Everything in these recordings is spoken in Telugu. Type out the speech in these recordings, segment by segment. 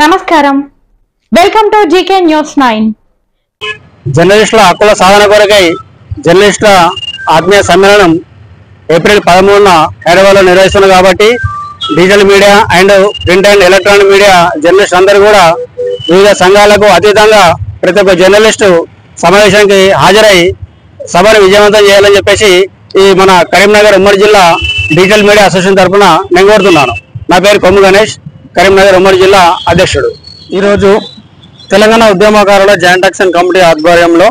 నమస్కారం, వెల్కమ్ టు జీకే న్యూస్ 9. జర్నలిస్టుల హక్కుల సాధన కొరకై జర్నలిస్టుల ఆత్మీయ సమ్మేళనం ఏప్రిల్ 13న హైదరాబాద్లో నిర్వహిస్తున్నారు. కాబట్టి digital media and print and electronic media journalist అందరూ కూడా వివిధ సంఘాలకు అతీతంగా ప్రతి ఒక్క జర్నలిస్టు సమావేశానికి హాజరై సభను విజయవంతం చేయాలని చెప్పేసి ఈ మన కరీంనగర్ ఉమ్మడి జిల్లా డిజిటల్ మీడియా అసోసియేషన్ తరఫున నేను కోరుతున్నాను. నా పేరు కొమ్ము గణేష్, కరీంనగర్ ఉమ్మడి జిల్లా అధ్యక్షుడు. ఈరోజు తెలంగాణ ఉద్యమకారుల జాయింట్ యాక్షన్ కమిటీ ఆధ్వర్యంలో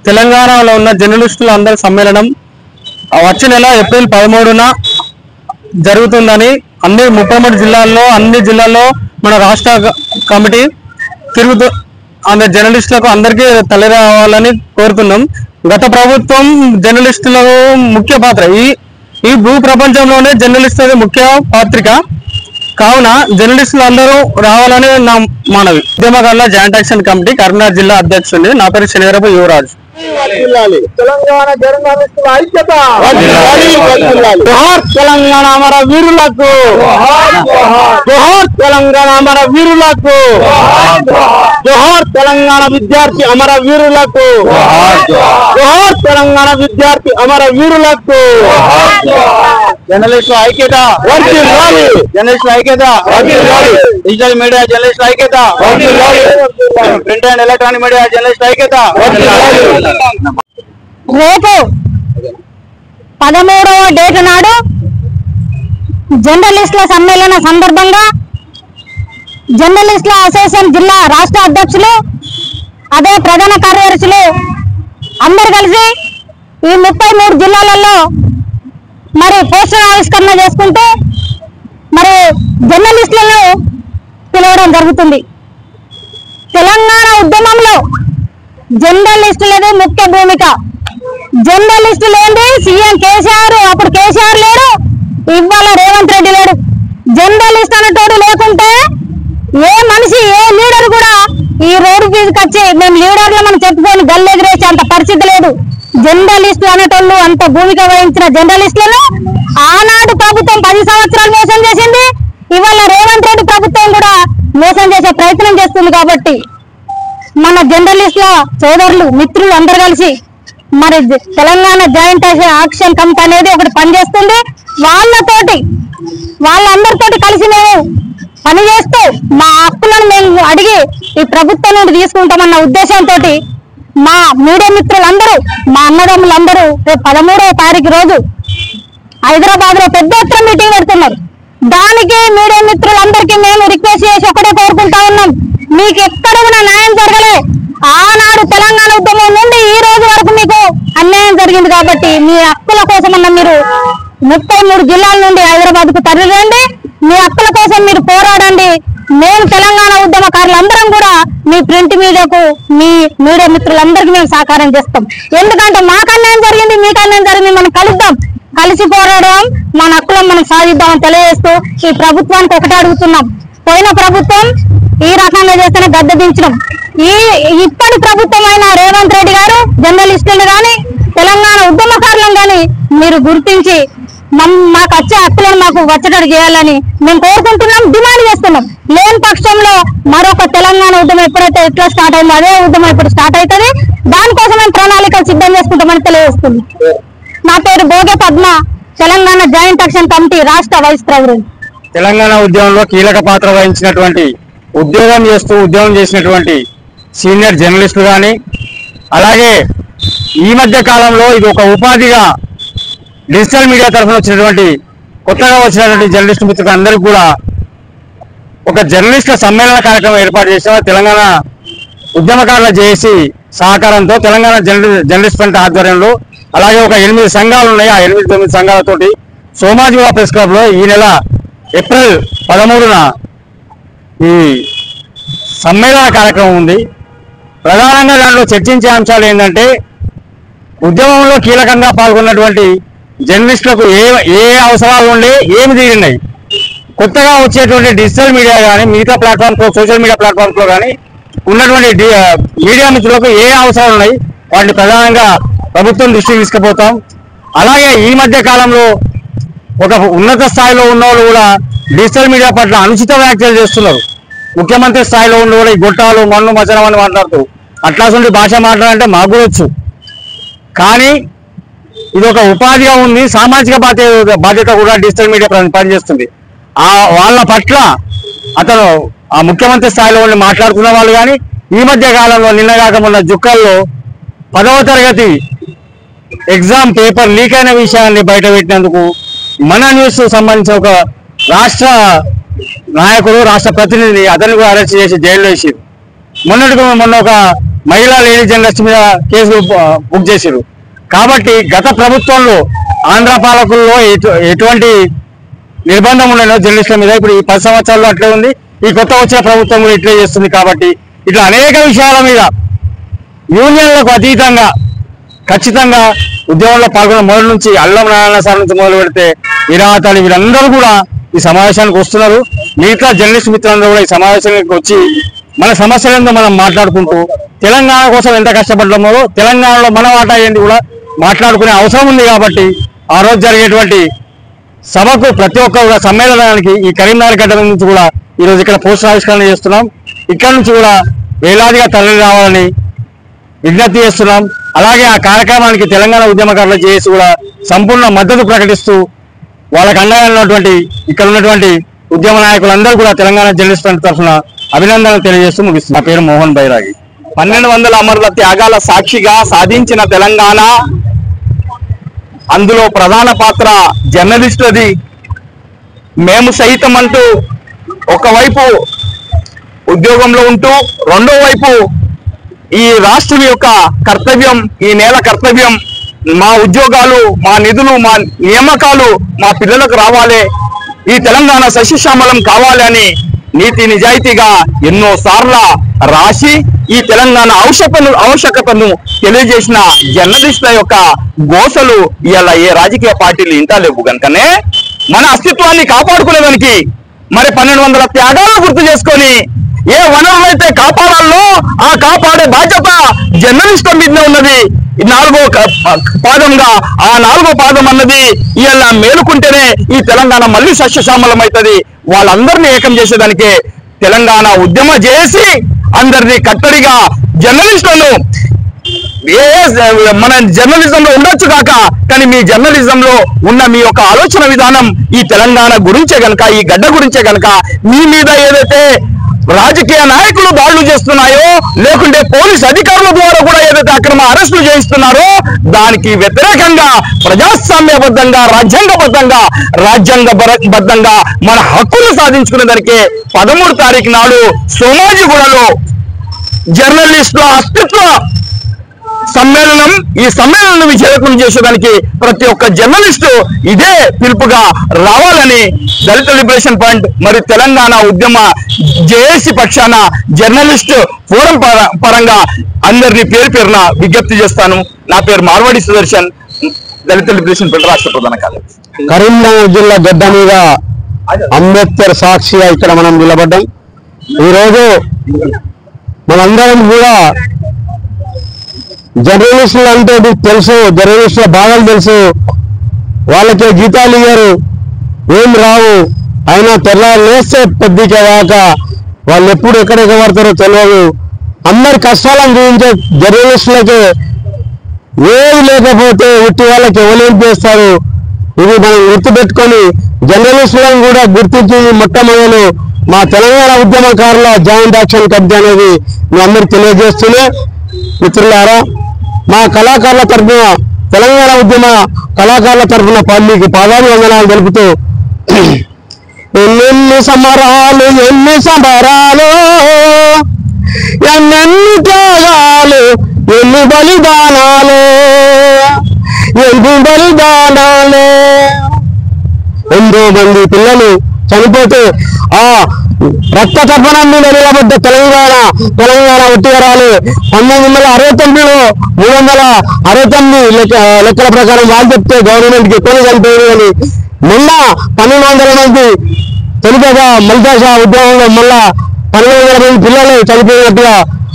తెలంగాణలో ఉన్న జర్నలిస్టుల అందరి సమ్మేళనం వచ్చే నెల ఏప్రిల్ 13న జరుగుతుందని అన్ని 33 జిల్లాల్లో మన రాష్ట్ర కమిటీ తిరుగుతూ ఆమె జర్నలిస్టులకు అందరికీ తల్లి రావాలని కోరుతున్నాం. గత ప్రభుత్వం జర్నలిస్టులకు ముఖ్య పాత్ర, ఈ భూ ప్రపంచంలోనే జర్నలిస్టులది ముఖ్య పాత్రిక కావున జర్నలిస్టులు అందరూ రావాలని నా మనవి. ఉద్యమకారుల జాయింట్ యాక్షన్ కమిటీ కరీంనగర్ జిల్లా అధ్యక్షుడిని. నా పేరు శనివరపు యువరాజు. తెలంగాణ జర్నలిస్టుల ఐక్యత, జోహార్ తెలంగాణ అమర వీరులకు, జోహార్ తెలంగాణ అమర వీరులకు, జోహార్ తెలంగాణ విద్యార్థి అమర వీరులకు, జోహార్ తెలంగాణ విద్యార్థి అమర వీరులకు. జర్నలిస్టుల ఐక్యత, జర్నలిస్టుల ఐక్యత, డిజిటల్ మీడియా జర్నలిస్టుల ఐక్యత, ప్రింట్ అండ్ ఎలక్ట్రానిక్ మీడియా జర్నలిస్టుల ఐక్యత. రేపు 13వ డేట్ నాడు జర్నలిస్టుల సమ్మేళన సందర్భంగా జర్నలిస్టుల అసోసియేషన్ జిల్లా రాష్ట్ర అధ్యక్షులు, అదే ప్రధాన కార్యదర్శులు అందరు కలిసి ఈ 33 జిల్లాలలో మరి పోస్టర్ ఆవిష్కరణ చేసుకుంటూ మరి జర్నలిస్టులను పిలవడం జరుగుతుంది. తెలంగాణ ఉద్యమంలో జర్నలిస్టులది ముఖ్య భూమిక. జర్నలిస్టు లేని సీఎం కేసీఆర్, అప్పుడు కేసీఆర్ లేడు, ఇవాళ రేవంత్ రెడ్డి లేడు. జర్నలిస్ట్ అనేటోడు లేకుంటే ఏ మనిషి, ఏ లీడర్ కూడా ఈ రోడ్డు తీసుకొచ్చి మేము లీడర్లు మనం చెప్పుకొని గల్లెదిరేసే అంత పరిస్థితి లేదు. జర్నలిస్టులు అనేటోళ్ళు అంత భూమిక వహించిన జర్నలిస్టులను ఆనాడు ప్రభుత్వం 10 సంవత్సరాలు మోసం చేసింది. ఇవాళ రేవంత్ రెడ్డి ప్రభుత్వం కూడా మోసం చేసే ప్రయత్నం చేస్తుంది. కాబట్టి మన జర్నలిస్టుల సోదరులు, మిత్రులు అందరు కలిసి మరి తెలంగాణ జాయింట్ యాక్షన్ కమిటీ అనేది ఒకటి పనిచేస్తుంది. వాళ్ళందరితోటి కలిసి మేము పనిచేస్తూ మా హక్కులను మేము అడిగి ఈ ప్రభుత్వం నుండి తీసుకుంటామన్న ఉద్దేశంతో మా మీడియా మిత్రులందరూ, మా అన్నదమ్ములందరూ రేపు 13వ తారీఖు రోజు హైదరాబాద్ లో పెద్ద ఎత్తున మీటింగ్ పెడుతున్నారు. దానికి మీడియా మిత్రులందరికీ మేము రిక్వెస్ట్ చేసి ఒకటే కోరుకుంటా ఉన్నాం, మీకు ఎక్కడ కూడా న్యాయం జరగలే. ఆనాడు తెలంగాణ ఉద్యమం నుండి ఈ రోజు వరకు మీకు అన్యాయం జరిగింది. కాబట్టి మీ హక్కుల కోసమన్నా మీరు 33 జిల్లాల నుండి హైదరాబాద్ కు తరలిరండి, మీ హక్కుల కోసం మీరు పోరాడండి. మేము తెలంగాణ ఉద్యమకారులందరం కూడా మీ ప్రింట్ మీడియాకు, మీ మీడియా మిత్రులందరికీ మేము సహకారం చేస్తాం. ఎందుకంటే మాకు అన్యాయం జరిగింది, మీకు అన్యాయం జరిగింది, మనం కలుద్దాం, కలిసి పోరాడడం, మన హక్కులను మనం సాధిద్దామని తెలియజేస్తూ ఈ ప్రభుత్వానికి ఒకటే అడుగుతున్నాం. పోయిన ప్రభుత్వం ఈ రకంగా చేస్తేనే గద్దె దించడం. ఇప్పటి ప్రభుత్వం అయిన రేవంత్ రెడ్డి గారు జర్నలిస్టులను కానీ తెలంగాణ ఉద్యమకారులను కానీ మీరు గుర్తించి మాకు వచ్చే హక్కులను మాకు వచ్చేటట్టు చేయాలని మేము కోరుకుంటున్నాం, డిమాండ్ చేస్తున్నాం. లేని పక్షంలో మరొక తెలంగాణ ఉద్యమం ఎప్పుడైతే ఎట్లా స్టార్ట్ అయిందో అదే ఉద్యమం ఇప్పుడు స్టార్ట్ అవుతుంది. దానికోసం మేము ప్రణాళికలు సిద్ధం చేసుకుంటామని తెలియజేస్తుంది. నా పేరు Bhoge Padma, Telangana joint action committee రాష్ట్ర వైస్ ప్రెసిడెంట్. తెలంగాణ ఉద్యమంలో కీలక పాత్ర వహించినటువంటి, ఉద్యోగం చేసినటువంటి సీనియర్ జర్నలిస్టులు కానీ, అలాగే ఈ మధ్య కాలంలో ఇది ఒక ఉపాధిగా డిజిటల్ మీడియా తరఫున కొత్తగా వచ్చినటువంటి జర్నలిస్టు మిత్రులు అందరికీ కూడా ఒక జర్నలిస్టుల సమ్మేళన కార్యక్రమం ఏర్పాటు చేసిన తెలంగాణ ఉద్యమకారుల జేఏసీ సహకారంతో తెలంగాణ జర్నలిస్ట్ ఫ్రంట్ ఆధ్వర్యంలో, అలాగే ఒక 8 సంఘాలు ఉన్నాయి. ఆ 8-9 సంఘాలతోటి సోమాజిగూడ ప్రెస్ క్లబ్ లో ఈ నెల ఏప్రిల్ 13న ఈ సమ్మేళన కార్యక్రమం ఉంది. ప్రధానంగా దాంట్లో చర్చించే అంశాలు ఏంటంటే, ఉద్యమంలో కీలకంగా పాల్గొన్నటువంటి జర్నలిస్టులకు ఏ అవసరాలు ఉండి ఏమి తీరినాయి, కొత్తగా వచ్చేటువంటి డిజిటల్ మీడియా కానీ మిగతా ప్లాట్ఫామ్స్లో, సోషల్ మీడియా ప్లాట్ఫామ్స్లో కానీ ఉన్నటువంటి మీడియా మిత్రులకు ఏ అవసరాలు ఉన్నాయి, వాటిని ప్రధానంగా ప్రభుత్వం దృష్టికి తీసుకుపోతాం. అలాగే ఈ మధ్య కాలంలో ఒక ఉన్నత స్థాయిలో ఉన్న వాళ్ళు కూడా డిజిటల్ మీడియా పట్ల అనుచిత వ్యాఖ్యలు చేస్తున్నారు. ముఖ్యమంత్రి స్థాయిలో ఉండి కూడా ఈ గొట్టాలు మన్ను మచనం అని మాట్లాడుతూ అట్లాంటి భాష మాట్లాడాలంటే మాకు కూడా వచ్చు. కానీ ఇది ఒక ఉపాధిగా ఉంది, సామాజిక బాధ్యత కూడా డిజిటల్ మీడియా పనిచేస్తుంది. వాళ్ళ పట్ల అతను ఆ ముఖ్యమంత్రి స్థాయిలో ఉండి మాట్లాడుతున్న వాళ్ళు కానీ ఈ మధ్య కాలంలో నిన్నగాక మొన్న జుక్కల్లో 10వ తరగతి ఎగ్జామ్ పేపర్ లీక్ అయిన విషయాన్ని బయట పెట్టినందుకు మన న్యూస్ సంబంధించిన ఒక రాష్ట్ర నాయకుడు, రాష్ట్ర ప్రతినిధి అతన్ని కూడా అరెస్ట్ చేసి జైల్లో వేసారు. మొన్న ఒక మహిళా లేడీ జర్నలిస్ట్ మీద కేసు బుక్ చేశారు. కాబట్టి గత ప్రభుత్వంలో ఆంధ్ర పాలకుల్లో ఎటువంటి నిర్బంధం ఉండేనో జర్నలిస్టుల మీద ఇప్పుడు ఈ 10 సంవత్సరాల్లో అట్లే ఉంది. ఈ కొత్త వచ్చిన ప్రభుత్వం కూడా ఇట్లే చేస్తుంది. కాబట్టి ఇట్లా అనేక విషయాల మీద యూనియన్లకు అతీతంగా ఖచ్చితంగా ఉద్యమంలో పాల్గొన్న మొదటి నుంచి అల్లం నారాయణ సార్ నుంచి మొదలు పెడితే విరాతలు వీళ్ళందరూ కూడా ఈ సమావేశానికి వస్తున్నారు. మిగతా జర్నలిస్ట్ మిత్రులందరూ కూడా ఈ సమావేశానికి వచ్చి మన సమస్యలను మనం మాట్లాడుకుంటూ తెలంగాణ కోసం ఎంత కష్టపడ్డామో తెలంగాణలో మన వాటా ఏంటి కూడా మాట్లాడుకునే అవసరం ఉంది. కాబట్టి ఆ రోజు జరిగేటువంటి సభకు ప్రతి ఒక్క సమ్మేళనానికి ఈ కరీంనగర్ గడ్డ నుంచి కూడా ఈరోజు ఇక్కడ పోస్టర్ ఆవిష్కరణ చేస్తున్నాం. ఇక్కడ నుంచి కూడా వేలాదిగా తరలి రావాలని విజ్ఞప్తి చేస్తున్నాం. అలాగే ఆ కార్యక్రమానికి తెలంగాణ ఉద్యమకారులు చేసి కూడా సంపూర్ణ మద్దతు ప్రకటిస్తూ వాళ్ళకి అండగా ఉన్నటువంటి ఇక్కడ ఉన్నటువంటి ఉద్యమ నాయకులందరూ కూడా తెలంగాణ జర్నలిస్ట్ ఫ్రంట్ తరఫున అభినందనలు తెలియజేస్తూ ముగిస్తుంది. నా పేరు మోహన్ బైరాగి. 1200 అమరుల త్యాగాల సాక్షిగా సాధించిన తెలంగాణ, అందులో ప్రధాన పాత్ర జర్నలిస్టులది. మేము సైతం అంటూ ఒకవైపు ఉద్యోగంలో ఉంటూ రెండో వైపు ఈ రాష్ట్రం యొక్క కర్తవ్యం, ఈ నేల కర్తవ్యం, మా ఉద్యోగాలు, మా నిధులు, మా నియామకాలు మా పిల్లలకు రావాలి, ఈ తెలంగాణ సస్యశ్యామలం కావాలి అని నీతి నిజాయితీగా ఎన్నో సార్లు రాసి ఈ తెలంగాణ ఆవశ్యకతను తెలియజేసిన జర్నలిస్టుల యొక్క గోసలు ఇవాళ ఏ రాజకీయ పార్టీలు ఇంటా లేవు. కనుకనే మన అస్తిత్వాన్ని కాపాడుకునేదానికి మరి 1200 త్యాగాలను గుర్తు చేసుకొని ఏ వనరులైతే కాపాడాలో ఆ కాపాడే బాధ్యత జర్నలిస్టుల మీదనే ఉన్నది. 4వ పాదంగా ఆ 4వ పాదం అన్నది ఇవాళ మేలుకుంటేనే ఈ తెలంగాణ మళ్ళీ సస్యశ్యామలం అవుతుంది. వాళ్ళందరినీ ఏకం చేసేదానికే తెలంగాణ ఉద్యమ చేసి అందరినీ కట్టడిగా జర్నలిస్టులను మన జర్నలిజంలో ఉండొచ్చు కాక కానీ మీ జర్నలిజంలో ఉన్న మీ యొక్క ఆలోచన విధానం ఈ తెలంగాణ గురించే గనక, ఈ గడ్డ గురించే గనక మీ మీద ఏదైతే రాజకీయ నాయకులు దాడులు చేస్తున్నాయో లేకుంటే పోలీస్ అధికారుల ద్వారా కూడా ఏదైతే అక్రమ అరెస్టులు చేయిస్తున్నారో దానికి వ్యతిరేకంగా ప్రజాస్వామ్యబద్ధంగా రాజ్యాంగబద్ధంగా మన హక్కులు సాధించుకునే దానికి 13 తారీఖు నాడు సోమాజిగూడలో జర్నలిస్టుల అస్తిత్వ సమ్మేళనం, ఈ సమ్మేళనం విజయవంతం చేసేదానికి ప్రతి ఒక్క జర్నలిస్టు ఇదే పిలుపుగా రావాలని దళిత లిబరేషన్ ఫ్రంట్ మరియు తెలంగాణ ఉద్యమ జేఏసీ పక్షాన జర్నలిస్టు ఫోరం పరంగా అందరినీ పేరున విజ్ఞప్తి చేస్తాను. నా పేరు మార్వాడి సుదర్శన్, దళిత లిబరేషన్ ఫ్రంట్ రాష్ట్ర ప్రధాన కార్యదర్శి. కరీంనగర్ జిల్లా గడ్డ మీద అంబేద్కర్ సాక్షిగా ఇక్కడ మనం నిలబడ్డాం. ఈరోజు మనందరం కూడా జర్నలిస్టులు అంటే తెలుసు, జర్నలిస్టుల బాధలు తెలుసు. వాళ్ళకే జీతాలు ఇయ్యారు, ఏం రావు, అయినా తెల్లారు లేస్తే పెద్దగా కాక వాళ్ళు ఎప్పుడు ఎక్కడికి పడతారో తెలియదు. అందరి కష్టాలను చూపించే జర్నలిస్టులకి ఏది లేకపోతే ఉట్టి వాళ్ళకి ఎవరేం చేస్తారు. ఇది మనం గుర్తుపెట్టుకొని జర్నలిస్టులను కూడా గుర్తించి మొట్టమొదలు మా తెలంగాణ ఉద్యమకారుల జాయింట్ యాక్షన్ కమిటీ అనేది మీ అందరికి తెలియజేస్తూనే, మిత్రులారా, మా కళాకారుల తరఫున, తెలంగాణ ఉద్యమ కళాకారుల తరఫున మీకు పాదాభివందనాలు తెలుపుతూ, ఎన్ని సమరాలు ఎన్ని త్యాగాలు ఎన్ని బలిదానాలు ఎంతో మంది పిల్లలు చనిపోతే ఆ రక్త తర్పణం మీద నిలబడ్డ తెలంగాణ ఉట్టివరాలు 1969లో 369 లెక్కల ప్రకారం వాళ్ళు చెప్తే గవర్నమెంట్కి ఎక్కువ చనిపోయింది అని మొన్న 1200 మంది తెలుగుగా మల్దాష ఉద్యమంలో మళ్ళా 1200 మంది పిల్లలు చనిపోయినట్టుగా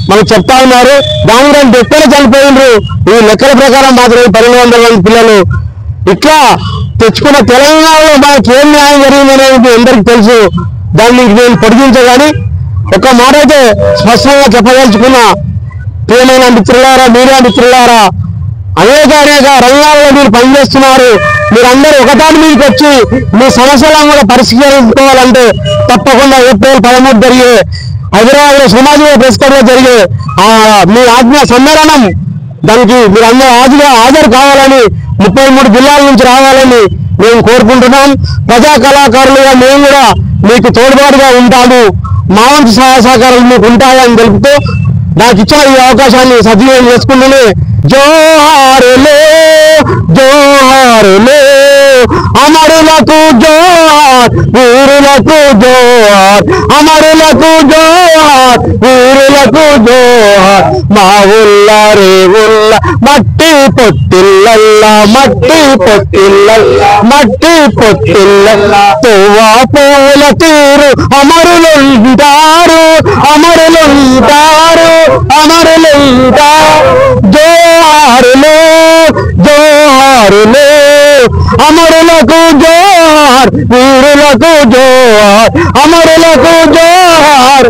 మనకు చెప్తా ఉన్నారు. దానికంటే ఎక్కువ చనిపోయినారు. ఈ లెక్కల ప్రకారం మాత్రం 1200 మంది పిల్లలు. ఇట్లా తెచ్చుకున్న తెలంగాణలో మనకి ఏం న్యాయం జరిగిందనేది అందరికీ తెలుసు. దాన్ని నేను పొడిగించగాని ఒక మాట అయితే స్పష్టంగా చెప్పదలుచుకున్నా, ప్రియమైన మిత్రులారా, మీడియా మిత్రులారా, అనేక రంగాల్లో మీరు పనిచేస్తున్నారు. మీరందరూ ఒకదాని మీదకి వచ్చి మీ సమస్యలను కూడా పరిష్కరించుకోవాలంటే తప్పకుండా ఏప్రిల్ 13 జరిగే హైదరాబాద్ సమాజంలో ప్రెస్ క్లబ్ లో జరిగే మీ ఆత్మీయ సమ్మేళనం, దానికి మీరందరూ హాజరు కావాలని, 33 జిల్లాల నుంచి రావాలని మేము కోరుకుంటున్నాం. ప్రజా కళాకారులుగా మేము కూడా మీకు తోడ్పాటుగా ఉంటాము, మా వంతు సహాయ సహకారాలు మీకు ఉంటాయని తెలుపుతూ నాకు ఇచ్చిన ఈ అవకాశాన్ని సద్వినియోగం చేసుకుంటూనే జోహారులే జోహారులే అమరులకు జోహార్ వీరులకు జోహార్, అమరులకు జోహార్ వీరులకు జోహార్. మా ఉల్లారే ఉల్ల మట్టి పొత్తిల్లల్లా, మట్టి పొత్తిల్లల్లా, మట్టి పొత్తిల్లల్లా. తోవా పూల తీరు అమరులుంటారు, అమరులుంటారు, అమరులుంటారు. జోహారులే జోహారులే అమరులకు జోహార్ వీరులకు జోహార్, అమరులకు జోహార్.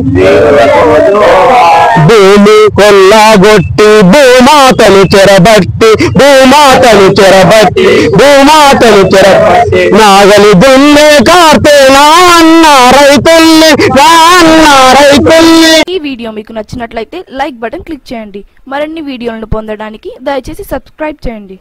భూమి కొల్లగొట్టి భూమాతను చెరబట్టి, భూమాతను చెరబట్టి, భూమాతను చెరబట్టి నాగలి దున్నే కార్తే నాన్న రైతుల్ని, నాన్న రైతుల్ని. ఈ వీడియో మీకు నచ్చినట్లయితే లైక్ బటన్ క్లిక్ చేయండి. మరిన్ని వీడియోలను పొందడానికి దయచేసి సబ్స్క్రైబ్ చేయండి.